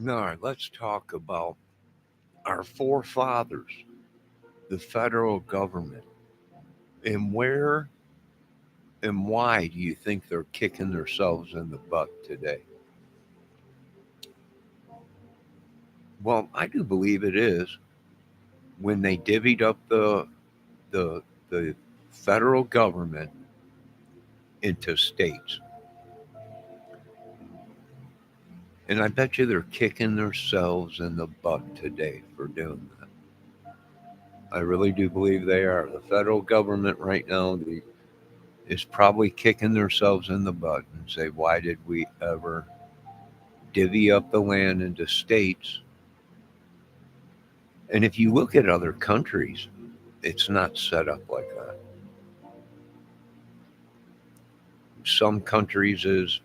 No, let's talk about our forefathers, the federal government, and where and why do you think they're kicking themselves in the butt today? Well, I do believe it is when they divvied up the the federal government into states. And I bet you they're kicking themselves in the butt today for doing that. I really do believe they are. The federal government right now is probably kicking themselves in the butt and say, why did we ever divvy up the land into states? And if you look at other countries, it's not set up like that. Some countries is,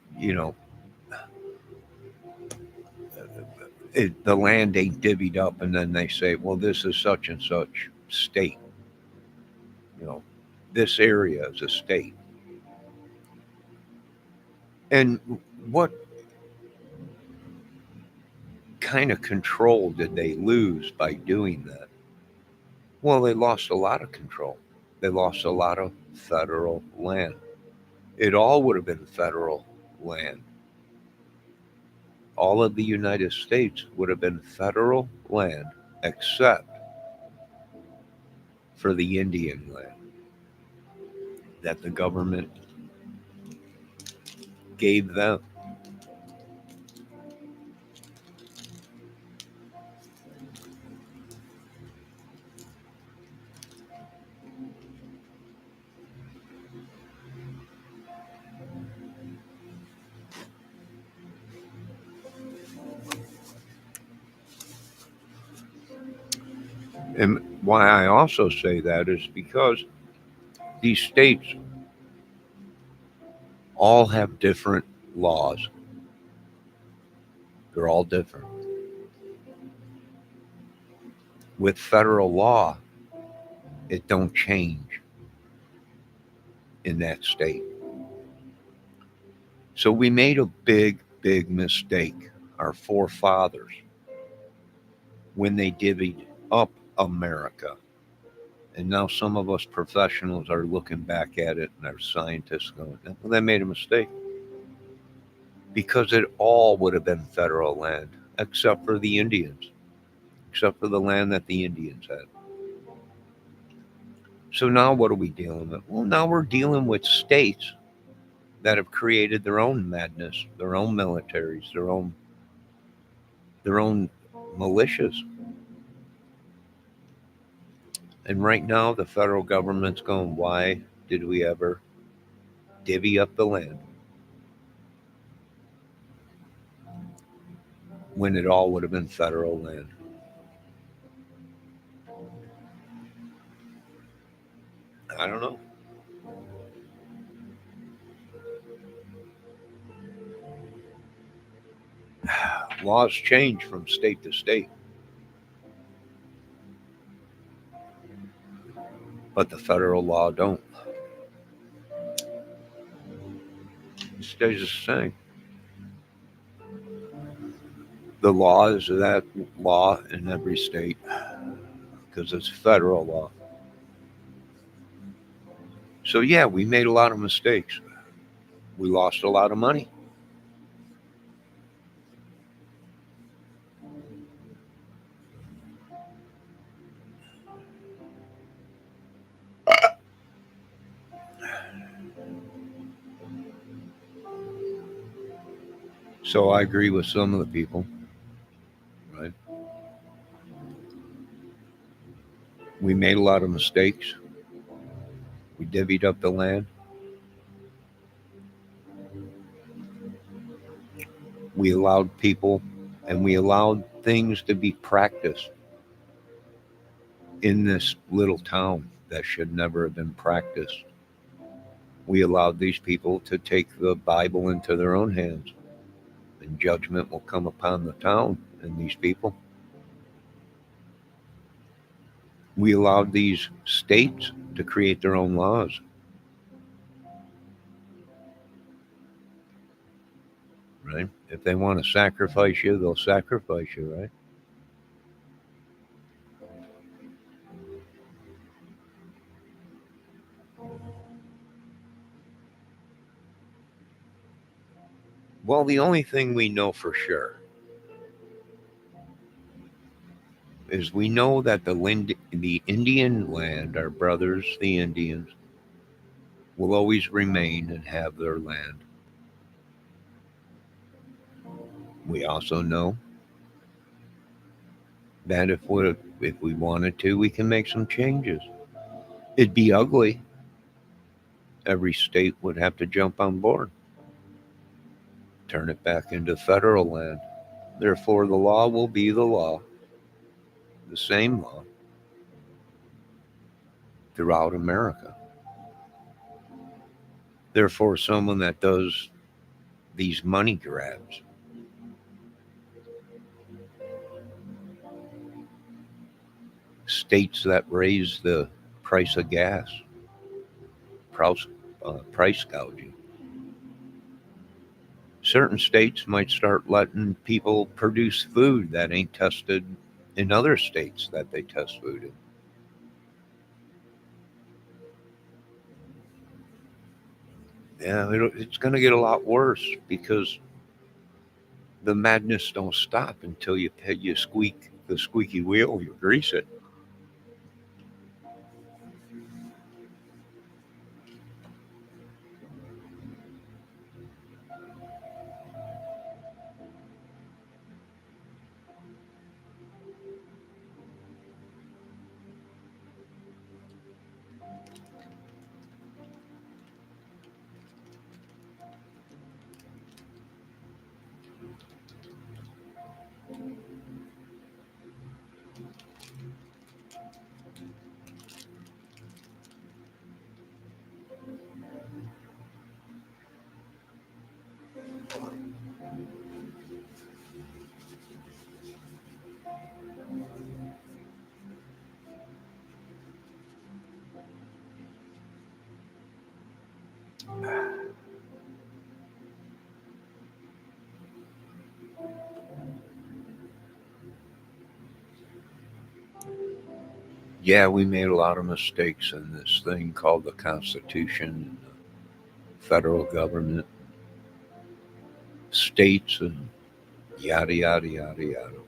the land ain't divvied up, and then they say, well, this is such and such state. You know, this area is a state. And what kind of control did they lose by doing that? Well, they lost a lot of control. They lost a lot of federal land. It all would have been federal land. All of the United States would have been federal land except for the Indian land that the government gave them. And why I also say that is because these states all have different laws. They're all different. With federal law, it don't change in that state. So we made a big, big mistake, our forefathers, when they divvied up America. And now some of us professionals are looking back at it and our scientists going, well, they made a mistake. Because it all would have been federal land, except for the Indians, except for the land that the Indians had. So now what are we dealing with? Well, now we're dealing with states that have created their own madness, their own militaries, their own militias. And right now the federal government's going, why did we ever divvy up the land when it all would have been federal land? I don't know. Laws change from state to state, but the federal law don't. It stays the same. The law is that law in every state because it's federal law. So yeah, we made a lot of mistakes. We lost a lot of money. So I agree with some of the people, right? We made a lot of mistakes. We divvied up the land. We allowed people and we allowed things to be practiced in this little town that should never have been practiced. We allowed these people to take the Bible into their own hands, and judgment will come upon the town and these people. We allowed these states to create their own laws, right? If they want to sacrifice you, they'll sacrifice you, right? Well, the only thing we know for sure is we know that the Indian land, our brothers, the Indians, will always remain and have their land. We also know that if we wanted to, we can make some changes. It'd be ugly. Every state would have to jump on board, turn it back into federal land. Therefore, the law will be the law, the same law throughout America. Therefore, someone that does these money grabs, states that raise the price of gas, price, price gouging, certain states might start letting people produce food that ain't tested in other states that they test food in. Yeah, it's going to get a lot worse because the madness don't stop until you squeak the squeaky wheel, you grease it. Yeah, we made a lot of mistakes in this thing called the Constitution, federal government, states, and yada yada yada yada.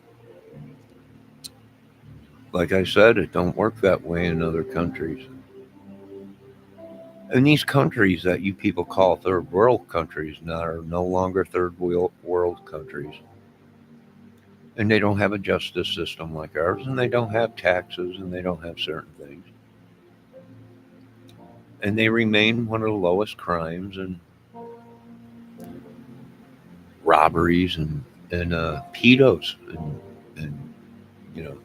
Like I said, it don't work that way in other countries. And these countries that you people call third world countries now are no longer world countries. And they don't have a justice system like ours, and they don't have taxes, and they don't have certain things. And they remain one of the lowest crimes and robberies and pedos and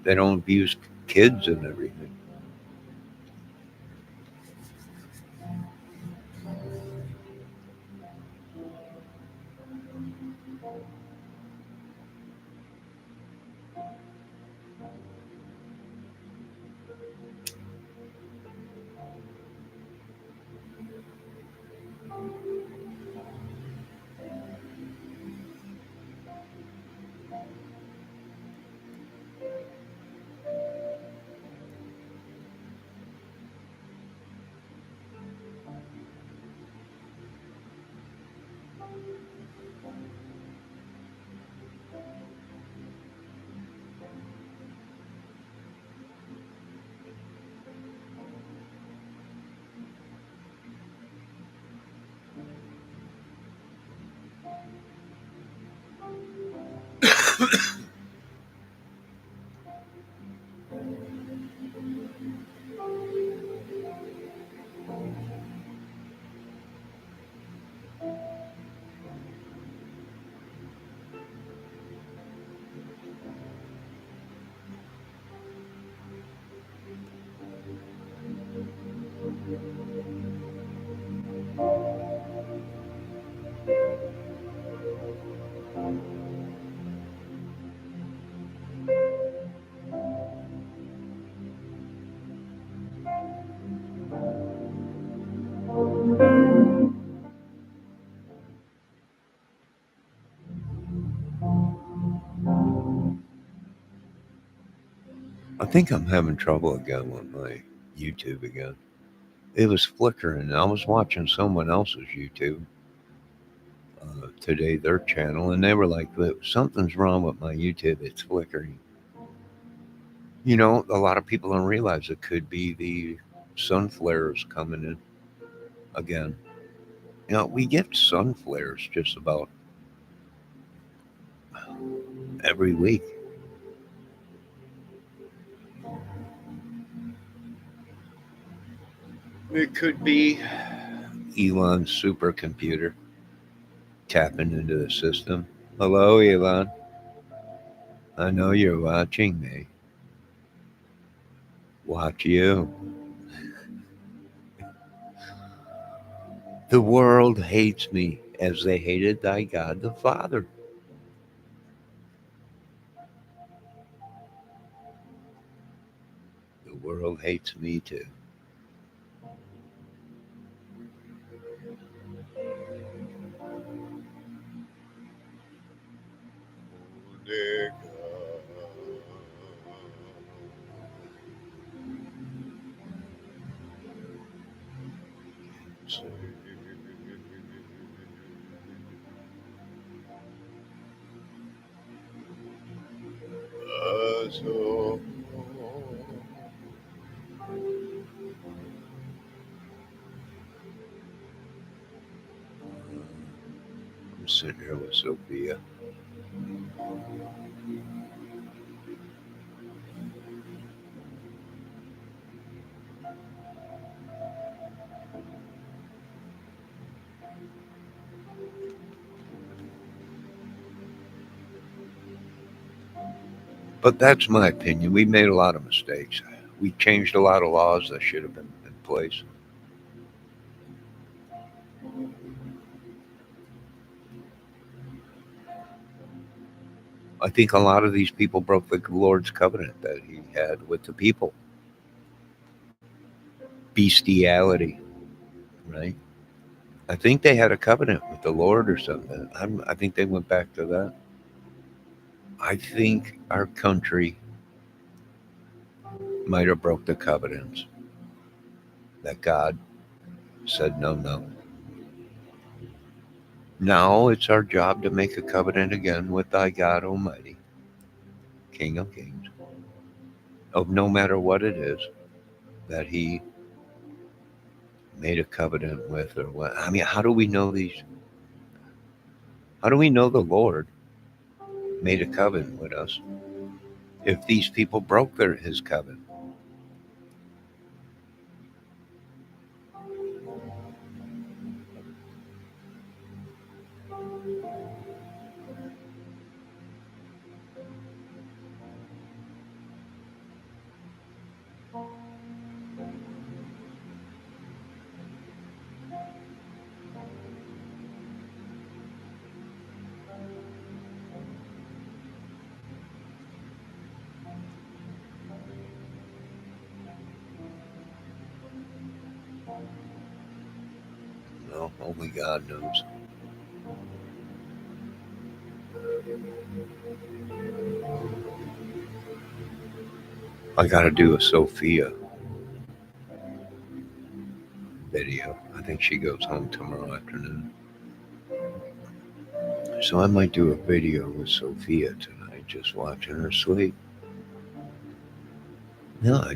they don't abuse kids and everything. I think I'm having trouble again with my YouTube again. It was flickering. I was watching someone else's YouTube today, their channel, and they were like, something's wrong with my YouTube. It's flickering. You know, a lot of people don't realize it could be the sun flares coming in again. You know, we get sun flares just about every week. It could be Elon's supercomputer tapping into the system. Hello, Elon. I know you're watching me. Watch you. The world hates me as they hated thy God the Father. The world hates me too. I'm sitting here with Sophia. But that's my opinion. We made a lot of mistakes. We changed a lot of laws that should have been in place. I think a lot of these people broke the Lord's covenant that he had with the people. Bestiality, right? I think they had a covenant with the Lord or something. I think they went back to that. I think our country might have broke the covenants that God said no, no. Now it's our job to make a covenant again with thy God Almighty, King of Kings, of no matter what it is that He made a covenant with or what. I mean, how do we know these? How do we know the Lord made a covenant with us if these people broke His covenant? No, only God knows. I got to do a Sophia video. I think she goes home tomorrow afternoon. So I might do a video with Sophia tonight, just watching her sleep. No,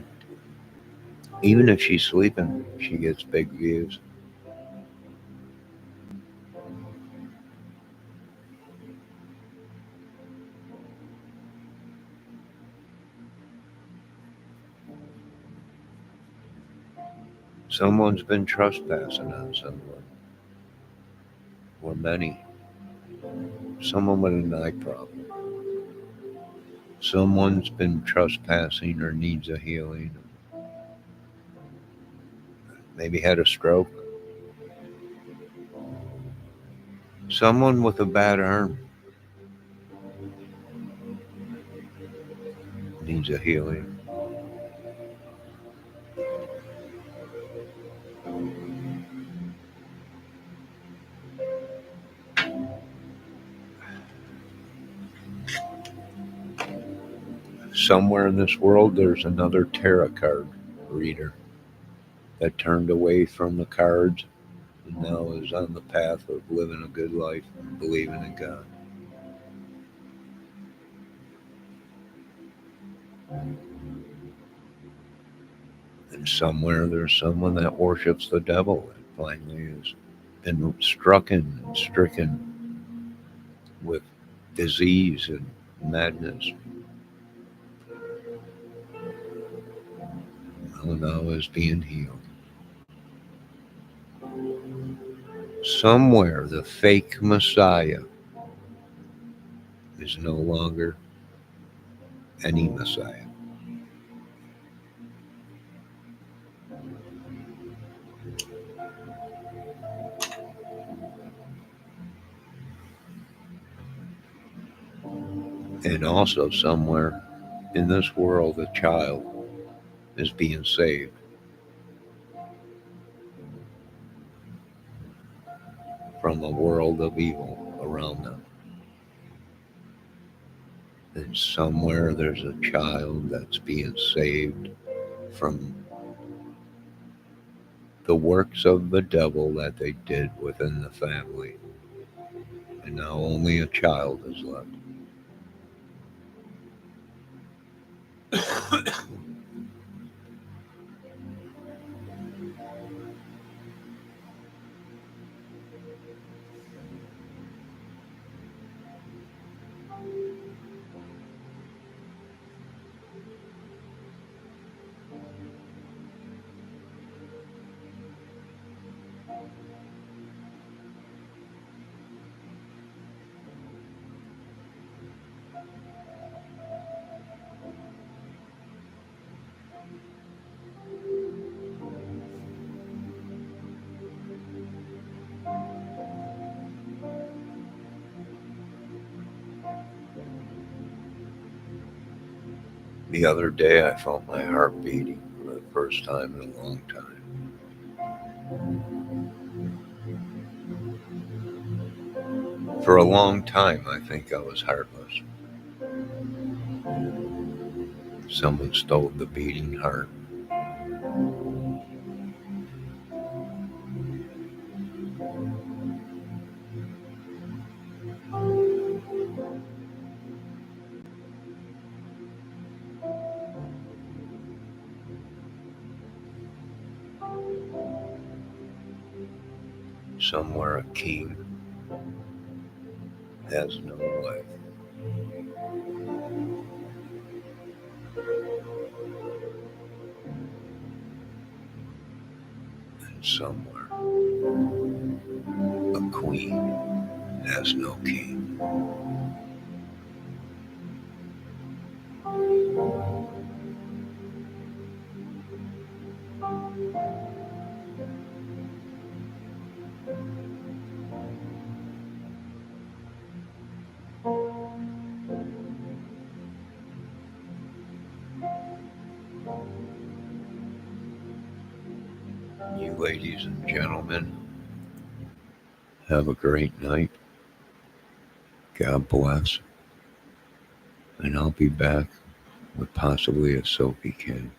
even if she's sleeping, she gets big views. Someone's been trespassing on someone, or many. Someone with an eye problem. Someone's been trespassing or needs a healing. Maybe had a stroke. Someone with a bad arm needs a healing. Somewhere in this world, there's another tarot card reader that turned away from the cards and now is on the path of living a good life and believing in God. And somewhere there's someone that worships the devil that finally has been stricken with disease and madness. Now is being healed. Somewhere the fake Messiah is no longer any Messiah. And also somewhere in this world a child is being saved from a world of evil around them. And somewhere there's a child that's being saved from the works of the devil that they did within the family. And now only a child is left. The other day I felt my heart beating for the first time in a long time. For a long time I think I was heartless. Someone stole the beating heart. Somewhere a king has no wife. And somewhere a queen has no king. You ladies and gentlemen, have a great night. God bless. And I'll be back with possibly a soapy can.